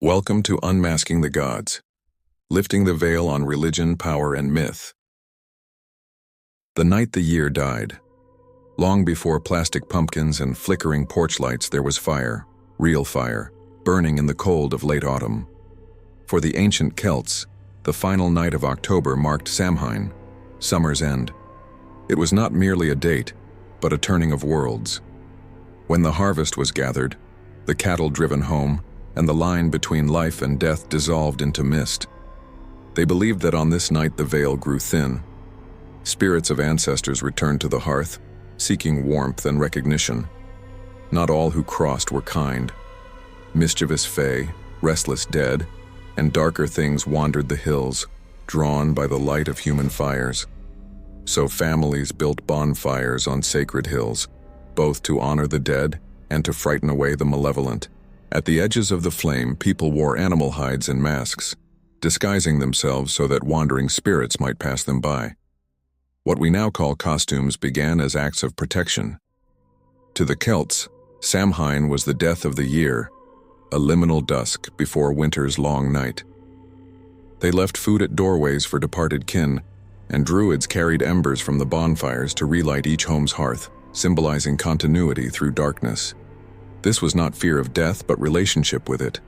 Welcome to Unmasking the Gods, lifting the veil on religion, power, and myth. The night the year died. Long before plastic pumpkins and flickering porch lights, there was fire, real fire, burning in the cold of late autumn. For the ancient Celts, the final night of October marked Samhain, summer's end. It was not merely a date, but a turning of worlds. When the harvest was gathered, the cattle driven home, and the line between life and death dissolved into mist. They believed that on this night the veil grew thin. Spirits of ancestors returned to the hearth, seeking warmth and recognition. Not all who crossed were kind. Mischievous fae, restless dead, and darker things wandered the hills, drawn by the light of human fires. So families built bonfires on sacred hills, both to honor the dead and to frighten away the malevolent. At the edges of the flame, people wore animal hides and masks, disguising themselves so that wandering spirits might pass them by. What we now call costumes began as acts of protection. To the Celts, Samhain was the death of the year, a liminal dusk before winter's long night. They left food at doorways for departed kin, and druids carried embers from the bonfires to relight each home's hearth, symbolizing continuity through darkness. This was not fear of death, but relationship with it,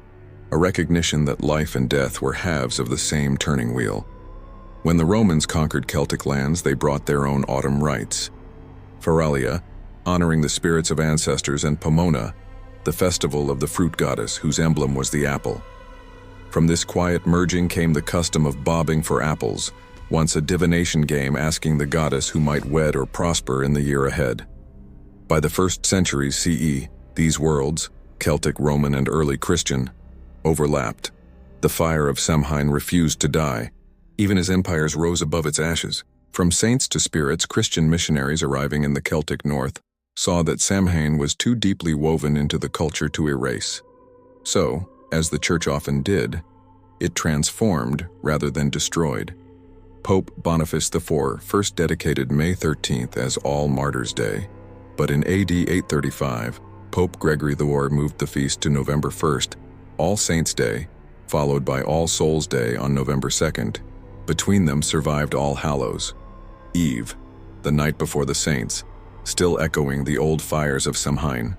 a recognition that life and death were halves of the same turning wheel. When the Romans conquered Celtic lands, they brought their own autumn rites. Feralia, honoring the spirits of ancestors, and Pomona, the festival of the fruit goddess whose emblem was the apple. From this quiet merging came the custom of bobbing for apples, once a divination game asking the goddess who might wed or prosper in the year ahead. By the 1st century CE, these worlds, Celtic, Roman, and early Christian, overlapped. The fire of Samhain refused to die, even as empires rose above its ashes. From saints to spirits, Christian missionaries arriving in the Celtic north saw that Samhain was too deeply woven into the culture to erase. So, as the church often did, it transformed rather than destroyed. Pope Boniface IV first dedicated May 13th as All Martyrs' Day, but in AD 835, Pope Gregory IV moved the feast to November 1st, All Saints' Day, followed by All Souls' Day on November 2nd. Between them survived All Hallows' Eve, the night before the saints, still echoing the old fires of Samhain.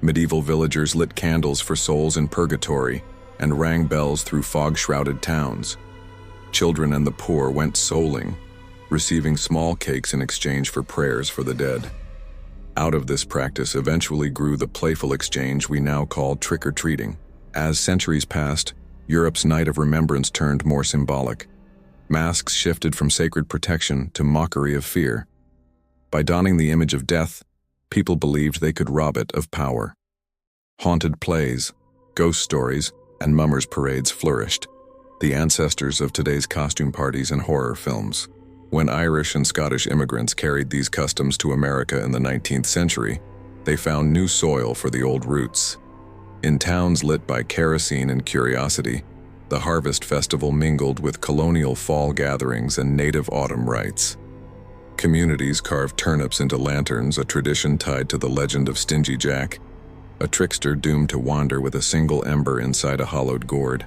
Medieval villagers lit candles for souls in purgatory and rang bells through fog-shrouded towns. Children and the poor went souling, receiving small cakes in exchange for prayers for the dead. Out of this practice eventually grew the playful exchange we now call trick-or-treating. As centuries passed, Europe's night of remembrance turned more symbolic. Masks shifted from sacred protection to mockery of fear. By donning the image of death, people believed they could rob it of power. Haunted plays, ghost stories, and mummers' parades flourished, the ancestors of today's costume parties and horror films. When Irish and Scottish immigrants carried these customs to America in the 19th century, they found new soil for the old roots. In towns lit by kerosene and curiosity, the harvest festival mingled with colonial fall gatherings and native autumn rites. Communities carved turnips into lanterns, a tradition tied to the legend of Stingy Jack, a trickster doomed to wander with a single ember inside a hollowed gourd.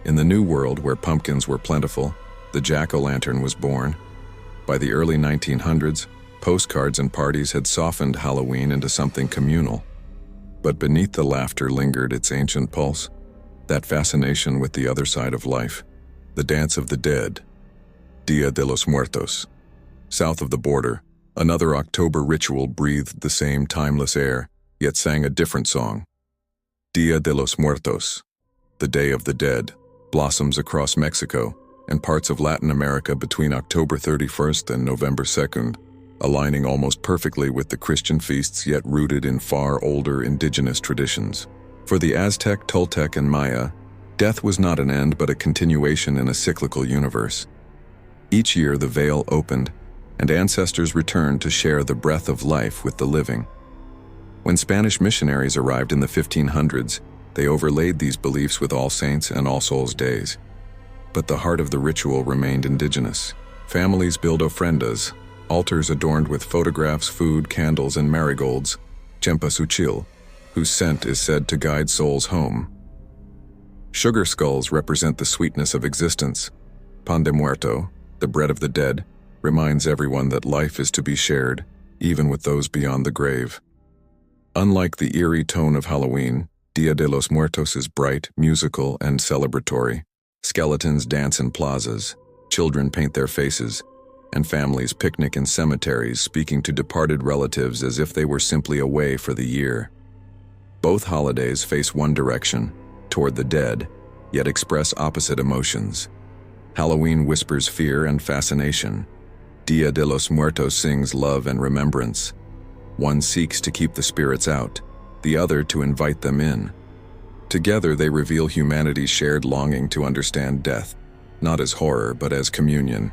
In the New World, where pumpkins were plentiful, the jack-o'-lantern was born. By the early 1900s, postcards and parties had softened Halloween into something communal. But beneath the laughter lingered its ancient pulse, that fascination with the other side of life, the dance of the dead, Dia de los Muertos. South of the border, another October ritual breathed the same timeless air, yet sang a different song. Dia de los Muertos, the Day of the Dead, blossoms across Mexico and parts of Latin America between October 31st and November 2nd, aligning almost perfectly with the Christian feasts yet rooted in far older indigenous traditions. For the Aztec, Toltec, and Maya, death was not an end but a continuation in a cyclical universe. Each year the veil opened, and ancestors returned to share the breath of life with the living. When Spanish missionaries arrived in the 1500s, they overlaid these beliefs with All Saints and All Souls' Days. But the heart of the ritual remained indigenous. Families build ofrendas, altars adorned with photographs, food, candles, and marigolds, cempasúchil, whose scent is said to guide souls home. Sugar skulls represent the sweetness of existence. Pan de Muerto, the bread of the dead, reminds everyone that life is to be shared, even with those beyond the grave. Unlike the eerie tone of Halloween, Dia de los Muertos is bright, musical, and celebratory. Skeletons dance in plazas, children paint their faces, and families picnic in cemeteries, speaking to departed relatives as if they were simply away for the year. Both holidays face one direction, toward the dead, yet express opposite emotions. Halloween whispers fear and fascination. Dia de los Muertos sings love and remembrance. One seeks to keep the spirits out, the other to invite them in. Together they reveal humanity's shared longing to understand death, not as horror but as communion.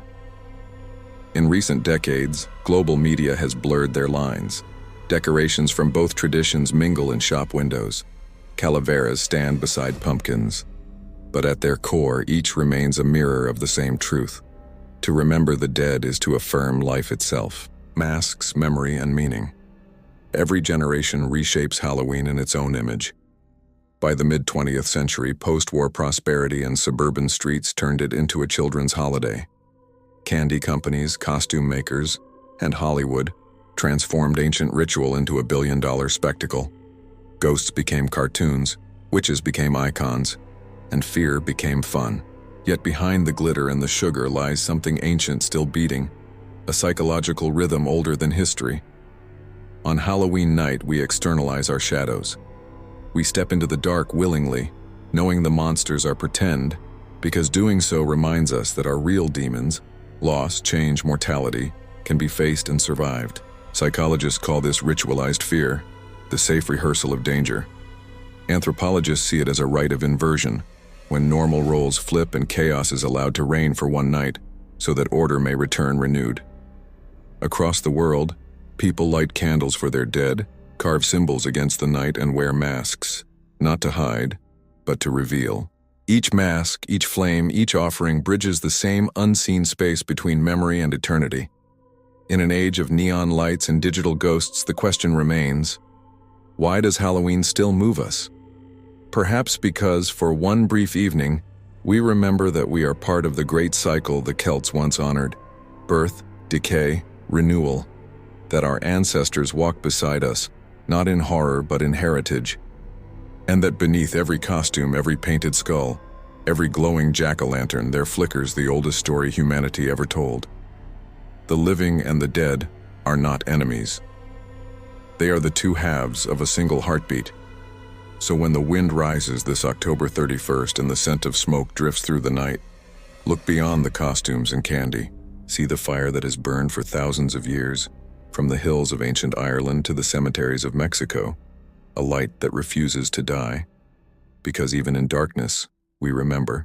In recent decades, global media has blurred their lines. Decorations from both traditions mingle in shop windows. Calaveras stand beside pumpkins. But at their core, each remains a mirror of the same truth. To remember the dead is to affirm life itself. Masks, memory, and meaning. Every generation reshapes Halloween in its own image. By the mid-20th century, post-war prosperity and suburban streets turned it into a children's holiday. Candy companies, costume makers, and Hollywood transformed ancient ritual into a billion-dollar spectacle. Ghosts became cartoons, witches became icons, and fear became fun. Yet behind the glitter and the sugar lies something ancient still beating, a psychological rhythm older than history. On Halloween night, we externalize our shadows. We step into the dark willingly, knowing the monsters are pretend, because doing so reminds us that our real demons, loss, change, mortality, can be faced and survived. Psychologists call this ritualized fear, the safe rehearsal of danger. Anthropologists see it as a rite of inversion, when normal roles flip and chaos is allowed to reign for one night, so that order may return renewed. Across the world, people light candles for their dead, carve symbols against the night, and wear masks, not to hide, but to reveal. Each mask, each flame, each offering bridges the same unseen space between memory and eternity. In an age of neon lights and digital ghosts, the question remains, why does Halloween still move us? Perhaps because, for one brief evening, we remember that we are part of the great cycle the Celts once honored: birth, decay, renewal. That our ancestors walked beside us, not in horror but in heritage. And that beneath every costume, every painted skull, every glowing jack-o'-lantern, there flickers the oldest story humanity ever told. The living and the dead are not enemies. They are the two halves of a single heartbeat. So when the wind rises this October 31st and the scent of smoke drifts through the night, look beyond the costumes and candy. See the fire that has burned for thousands of years, from the hills of ancient Ireland to the cemeteries of Mexico, a light that refuses to die, because even in darkness, we remember.